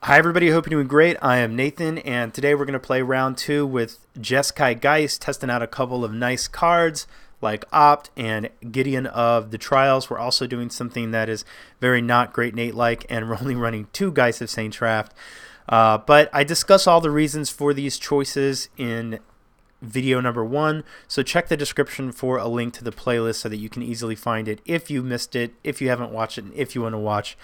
Hi everybody, hope you're doing great. I am Nathan, and today we're going to play round 2 with Jeskai Geist, testing out a couple of nice cards like Opt and Gideon of the Trials. We're also doing something that is very not Great Nate-like, and we're only running 2 Geist of Saint Draft. But I discuss all the reasons for these choices in video number 1, so check the description for a link to the playlist so that you can easily find it if you missed it, if you haven't watched it, and if you want to watch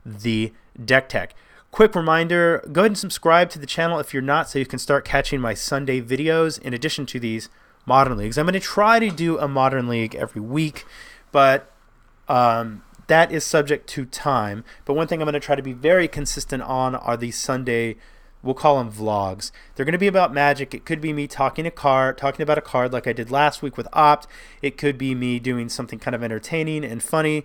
the deck tech. Quick reminder, go ahead and subscribe to the channel if you're not, so you can start catching my Sunday videos in addition to these Modern Leagues. I'm going to try to do a Modern League every week, but that is subject to time. But one thing I'm going to try to be very consistent on are these Sunday, we'll call them vlogs. They're going to be about Magic. It could be me talking about a card like I did last week with Opt. It could be me doing something kind of entertaining and funny.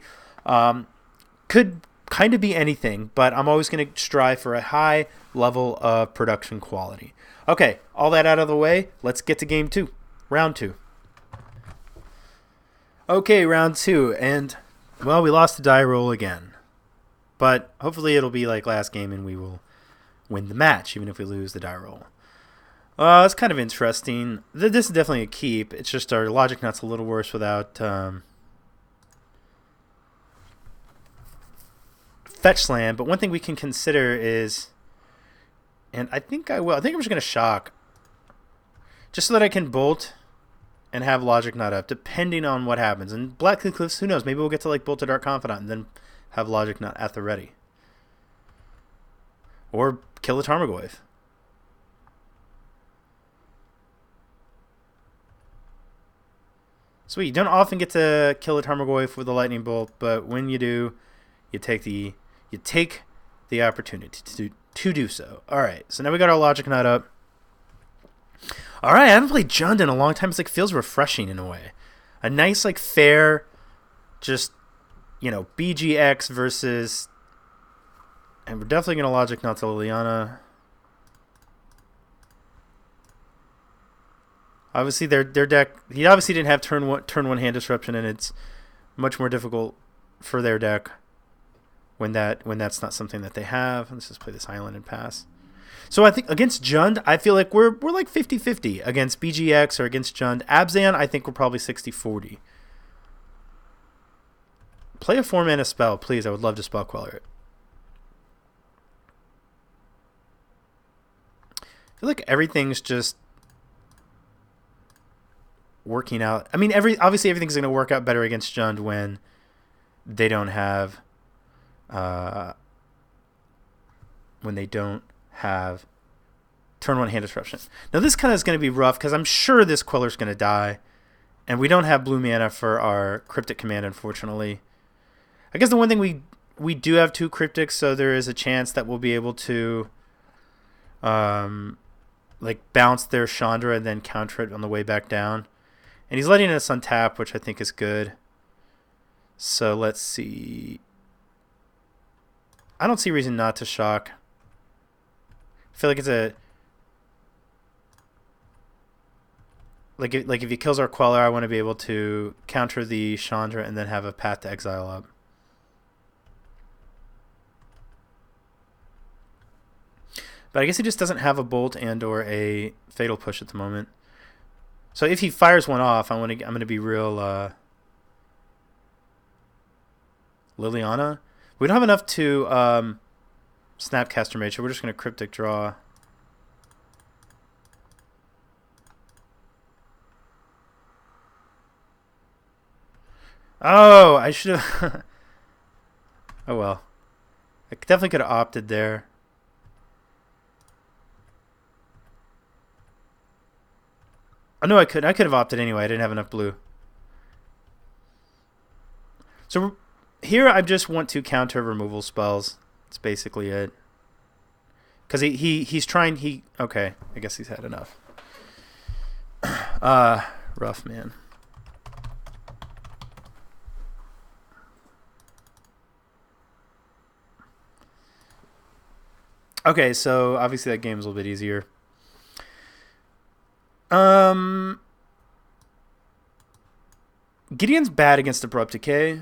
Could kind of be anything, but I'm always going to strive for a high level of production quality. Okay, all that out of the way, let's get to game 2, round 2. Okay, round 2, and, well, we lost the die roll again. But hopefully it'll be like last game and we will win the match, even if we lose the die roll. It's kind of interesting. This is definitely a keep. It's just our Logic Nut's a little worse without Fetch Slam, but one thing we can consider is, and I think I'm just going to shock, just so that I can bolt and have Logic Nut up, depending on what happens. And Black Cliffs, who knows, maybe we'll get to like Bolt to Dark Confidant and then have Logic Nut at the ready. Or kill the Tarmogoyf. Sweet, you don't often get to kill a Tarmogoyf with a Lightning Bolt, but when you do, you take the opportunity to do so. All right, so now we got our Logic Nut up. All right, I haven't played Jund in a long time. It's like feels refreshing in a way. A nice, like, fair, just, BGX versus, and we're definitely going to Logic Nut to Liliana. Obviously, their deck, he obviously didn't have turn one hand disruption, and it's much more difficult for their deck when that's not something that they have. Let's just play this island and pass. So I think against Jund, I feel like we're like 50-50 against BGX or against Jund. Abzan, I think we're probably 60-40. Play a 4-mana spell, please. I would love to Spell Queller it. I feel like everything's just working out. I mean, obviously everything's going to work out better against Jund when they don't have turn one hand disruption. Now this kind of is going to be rough because I'm sure this Queller's going to die, and we don't have blue mana for our Cryptic Command, unfortunately. I guess the one thing we do have 2 Cryptics, so there is a chance that we'll be able to like bounce their Chandra and then counter it on the way back down. And he's letting us untap, which I think is good. So let's see. I don't see a reason not to shock. I feel like it's a like if he kills our Queller, I want to be able to counter the Chandra and then have a Path to Exile up. But I guess he just doesn't have a Bolt and or a Fatal Push at the moment. So if he fires one off, I'm gonna be real Liliana. We don't have enough to Snapcaster Mage, so we're just going to Cryptic draw. Oh, I should have... Oh, well. I definitely could have opted there. Oh, no, I could have opted anyway. I didn't have enough blue. So here I just want to counter removal spells. That's basically it. Because he's trying... Okay, I guess he's had enough. Rough, man. Okay, so obviously that game's a little bit easier. Gideon's bad against Abrupt Decay.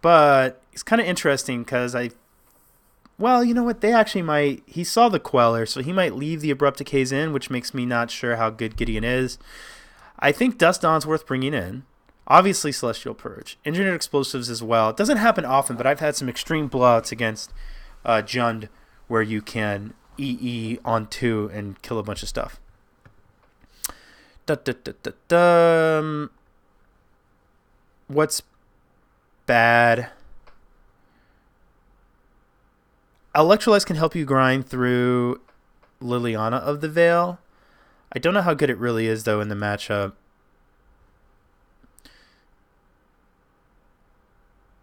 But he's kind of interesting because well, you know what? They actually might. He saw the Queller, so he might leave the Abrupt Decays in, which makes me not sure how good Gideon is. I think Dust Dawn's worth bringing in. Obviously, Celestial Purge. Engineered Explosives as well. It doesn't happen often, but I've had some extreme blowouts against Jund where you can EE on 2 and kill a bunch of stuff. What's bad? Electrolytes can help you grind through Liliana of the Veil. I don't know how good it really is, though, in the matchup.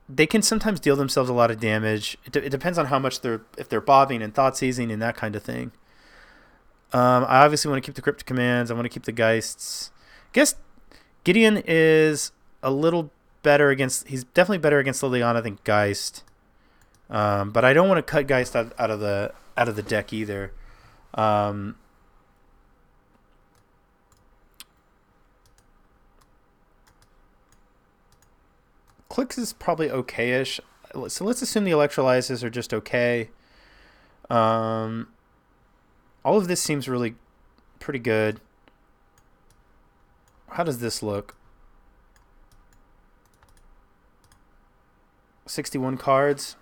They can sometimes deal themselves a lot of damage. It depends on how much if they're bobbing and thought seizing and that kind of thing. I obviously want to keep the Cryptic Commands. I want to keep the Geists. I guess Gideon is a little better against... He's definitely better against Liliana than Geist. But I don't want to cut Geist out of the deck either. Clicks is probably okay-ish. So let's assume the electrolyzes are just okay. All of this seems really pretty good. How does this look? 61 cards.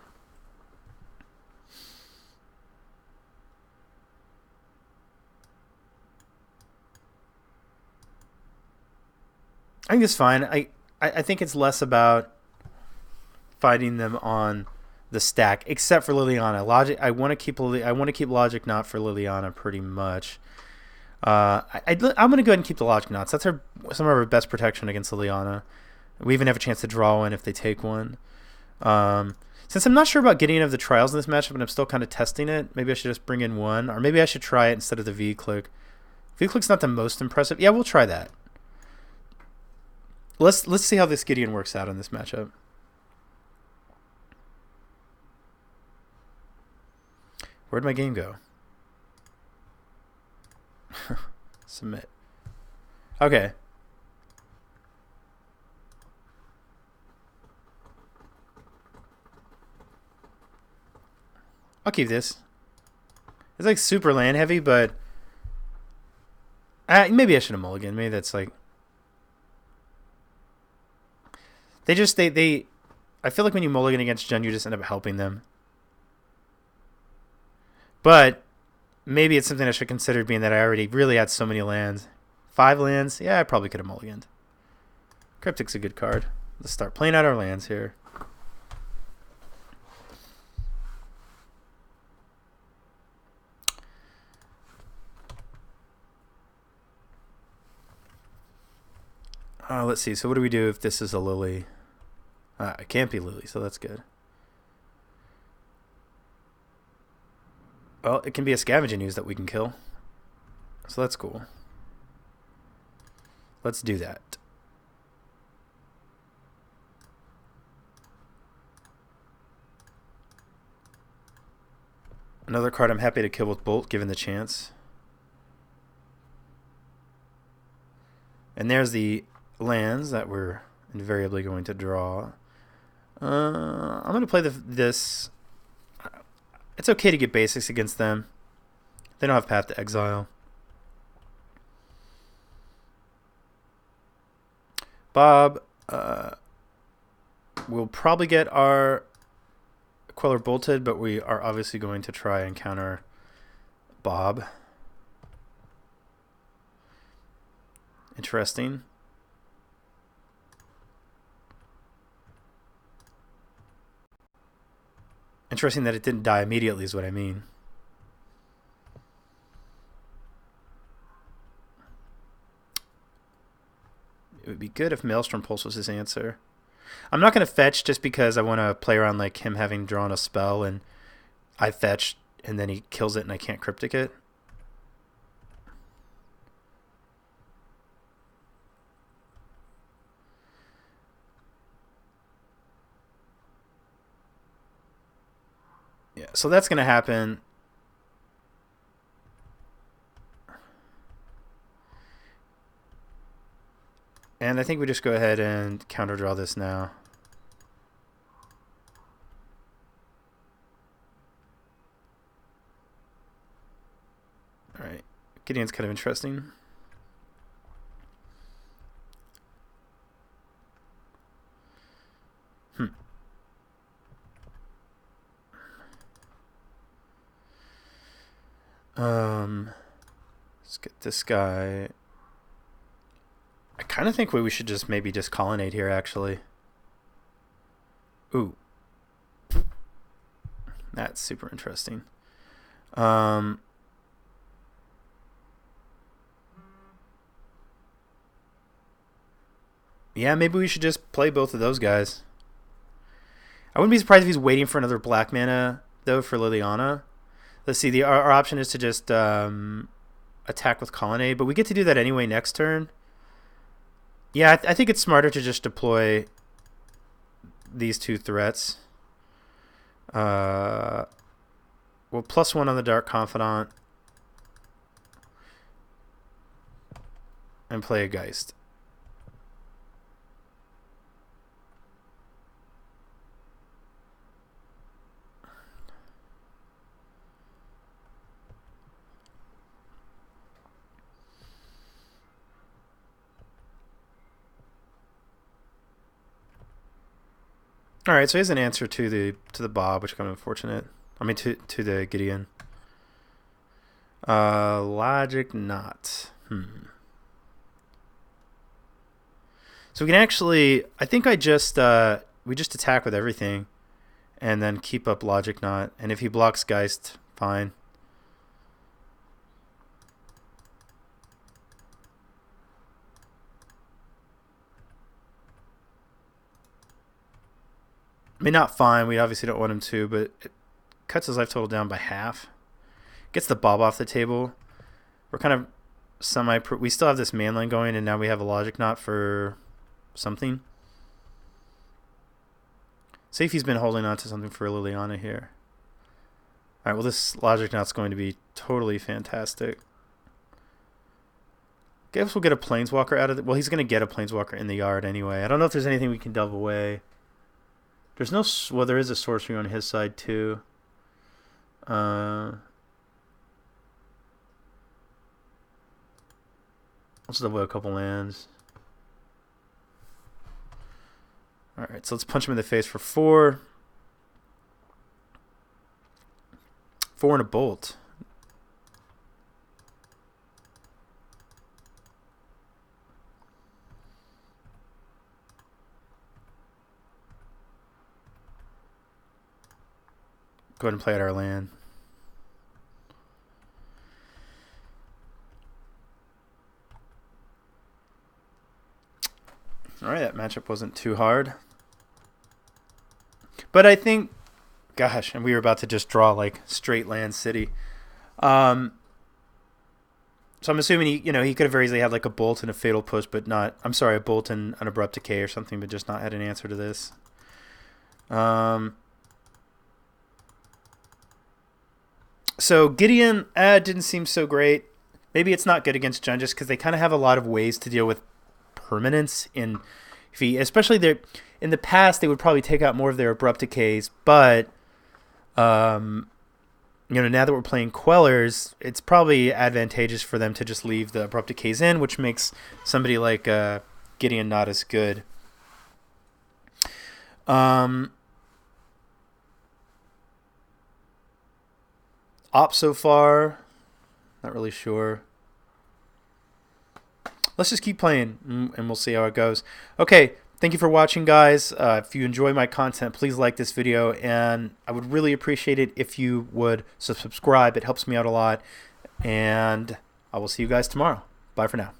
I think it's fine. I think it's less about fighting them on the stack, except for Liliana. Logic. I want to keep Logic Knot for Liliana pretty much. I'm going to go ahead and keep the Logic Knots. That's some of our best protection against Liliana. We even have a chance to draw one if they take one. Since I'm not sure about getting of the trials in this matchup, and I'm still kind of testing it, maybe I should just bring in one, or maybe I should try it instead of the V-Click. V-Click's not the most impressive. Yeah, we'll try that. Let's see how this Gideon works out in this matchup. Where'd my game go? Submit. Okay. I'll keep this. It's like super land heavy, but maybe I should have mulliganed. Maybe that's like they I feel like when you mulligan against Jund, you just end up helping them. But maybe it's something I should consider, being that I already really had so many lands. 5 lands? Yeah, I probably could have mulliganed. Cryptic's a good card. Let's start playing out our lands here. Let's see. So what do we do if this is a Lily? It can't be Lily, so that's good. Well, it can be a Scavenging Ooze that we can kill. So that's cool. Let's do that. Another card I'm happy to kill with Bolt, given the chance. And there's the lands that we're invariably going to draw. I'm going to play this. It's okay to get basics against them. They don't have Path to Exile. Bob, we'll probably get our Queller bolted, but we are obviously going to try and counter Bob. Interesting. Interesting that it didn't die immediately is what I mean. It would be good if Maelstrom Pulse was his answer. I'm not going to fetch just because I want to play around like him having drawn a spell and I fetch and then he kills it and I can't Cryptic it. Yeah, so that's going to happen. And I think we just go ahead and counter draw this now. Gideon's kind of interesting. Let's get this guy. I kind of think we should just maybe just colonnade here, actually. Ooh. That's super interesting. Yeah, maybe we should just play both of those guys. I wouldn't be surprised if he's waiting for another black mana, though, for Liliana. Let's see, our option is to just attack with Colonnade, but we get to do that anyway next turn. Yeah, I think it's smarter to just deploy these two threats. Well, +1 on the Dark Confidant. And play a Geist. All right, so he has an answer to the Bob, which is kind of unfortunate. I mean, to the Gideon. Logic not. So we can actually, I think we just attack with everything, and then keep up Logic not. And if he blocks Geist, fine. I mean, not fine. We obviously don't want him to, but it cuts his life total down by half. Gets the Bob off the table. We're kind of we still have this manline going, and now we have a Logic knot for something. See if he's been holding on to something for Liliana here. All right, well, this Logic knot's going to be totally fantastic. Guess we'll get a Planeswalker out of it. Well, he's going to get a Planeswalker in the yard anyway. I don't know if there's anything we can delve away. There's no... Well, there is a sorcery on his side, too. Let's double a couple lands. Alright, so let's punch him in the face for 4. 4 and a bolt. Go ahead and play out our land. Alright, that matchup wasn't too hard. But I think, gosh, and we were about to just draw like straight land city. So I'm assuming he could have very easily had like a bolt and a fatal push, but not, I'm sorry, a bolt and an abrupt decay or something, but just not had an answer to this. So Gideon didn't seem so great. Maybe it's not good against Jund just because they kind of have a lot of ways to deal with permanence in especially in the past they would probably take out more of their abrupt decays, but now that we're playing Quellers, it's probably advantageous for them to just leave the abrupt decays in, which makes somebody like Gideon not as good. Op so far, not really sure. Let's just keep playing, and we'll see how it goes. Okay, thank you for watching, guys. If you enjoy my content, please like this video, and I would really appreciate it if you would subscribe. It helps me out a lot, and I will see you guys tomorrow. Bye for now.